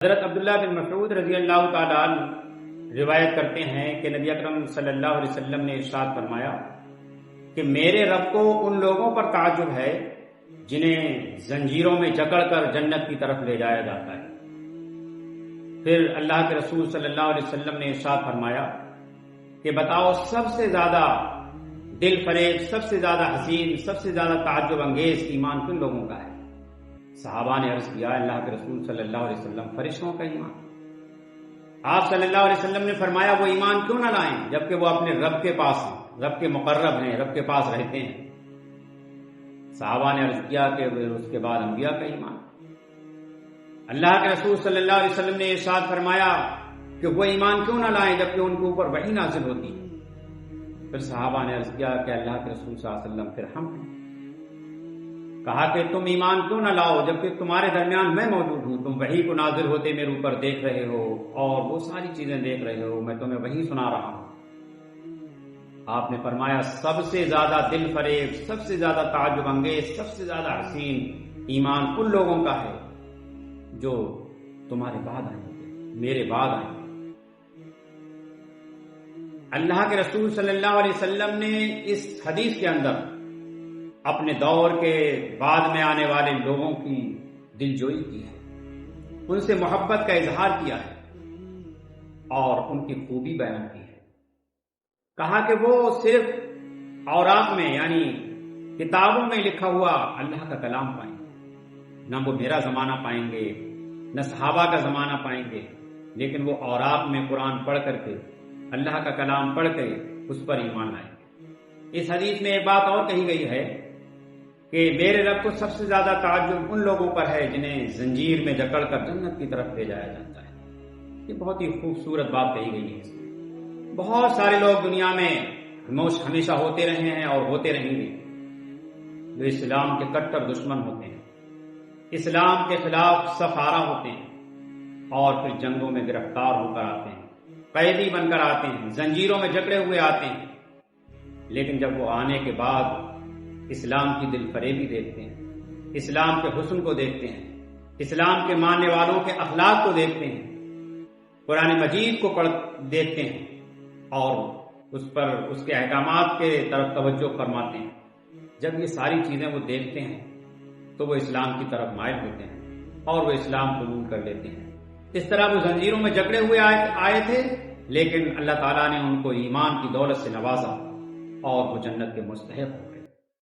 حضرت عبداللہ بن مسعود رضی اللہ تعالیٰ عنہ روایت کرتے ہیں کہ نبی اکرم صلی اللہ علیہ وسلم نے ارشاد فرمایا کہ میرے رب کو ان لوگوں پر تعجب ہے جنہیں زنجیروں میں جکڑ کر جنت کی طرف لے جایا جاتا ہے۔ پھر اللہ کے رسول صلی اللہ علیہ وسلم نے ارشاد فرمایا کہ بتاؤ سب سے زیادہ دل فریب، سب سے زیادہ حسین، سب سے زیادہ تعجب انگیز ایمان کن لوگوں کا ہے؟ صحابہ نے عرض کیا اللہ کے رسول صلی اللہ علیہ وسلم فرشتوں کا ایمان۔ آپ صلی اللہ علیہ وسلم نے فرمایا وہ ایمان کیوں نہ لائیں جبکہ وہ اپنے رب کے پاس ہیں، رب کے مقرب ہیں، رب کے پاس رہتے ہیں۔ صحابہ نے عرض کیا کہ اس کے بعد انبیاء کا ایمان۔ اللہ کے رسول صلی اللہ علیہ وسلم نے ارشاد فرمایا کہ وہ ایمان کیوں نہ لائیں جبکہ ان کے اوپر وحی نازل ہوتی ہے۔ پھر صحابہ نے عرض کیا کہ اللہ کے رسول صلی اللہ علیہ وسلم پھر ہم ہیں۔ کہا کہ تم ایمان کیوں نہ لاؤ جبکہ تمہارے درمیان میں موجود ہوں، تم وحی کو نازل ہوتے میرے اوپر دیکھ رہے ہو اور وہ ساری چیزیں دیکھ رہے ہو، میں تمہیں وحی سنا رہا ہوں۔ آپ نے فرمایا سب سے زیادہ دل فریب، سب سے زیادہ تعجب انگیز، سب سے زیادہ حسین ایمان ان لوگوں کا ہے جو تمہارے بعد آئیں گے، میرے بعد آئیں گے۔ اللہ کے رسول صلی اللہ علیہ وسلم نے اس حدیث کے اندر اپنے دور کے بعد میں آنے والے لوگوں کی دلجوئی کی ہے، ان سے محبت کا اظہار کیا ہے اور ان کی خوبی بیان کی ہے۔ کہا کہ وہ صرف اوراق میں یعنی کتابوں میں لکھا ہوا اللہ کا کلام پائیں گے، نہ وہ میرا زمانہ پائیں گے، نہ صحابہ کا زمانہ پائیں گے، لیکن وہ اوراق میں قرآن پڑھ کر کے، اللہ کا کلام پڑھ کے اس پر ایمان لائیں گے۔ اس حدیث میں ایک بات اور کہی گئی ہے کہ میرے رب کو سب سے زیادہ تعجب ان لوگوں پر ہے جنہیں زنجیر میں جکڑ کر جنت کی طرف لے جایا جاتا ہے۔ یہ بہت ہی خوبصورت بات کہی گئی ہے۔ بہت سارے لوگ دنیا میں ہمیشہ ہوتے رہے ہیں اور ہوتے رہیں گے جو اسلام کے کٹر دشمن ہوتے ہیں، اسلام کے خلاف صف آرا ہوتے ہیں اور پھر جنگوں میں گرفتار ہو کر آتے ہیں، قیدی بن کر آتے ہیں، زنجیروں میں جکڑے ہوئے آتے ہیں، لیکن جب وہ آنے کے بعد اسلام کی دل فریبی دیکھتے ہیں، اسلام کے حسن کو دیکھتے ہیں، اسلام کے ماننے والوں کے اخلاق کو دیکھتے ہیں، قرآن مجید کو دیکھتے ہیں اور اس پر اس کے احکامات کے طرف توجہ فرماتے ہیں، جب یہ ساری چیزیں وہ دیکھتے ہیں تو وہ اسلام کی طرف مائل ہوتے ہیں اور وہ اسلام قبول کر لیتے ہیں۔ اس طرح وہ زنجیروں میں جکڑے ہوئے آئے تھے، لیکن اللہ تعالیٰ نے ان کو ایمان کی دولت سے نوازا اور وہ جنت کے مستحق ہو۔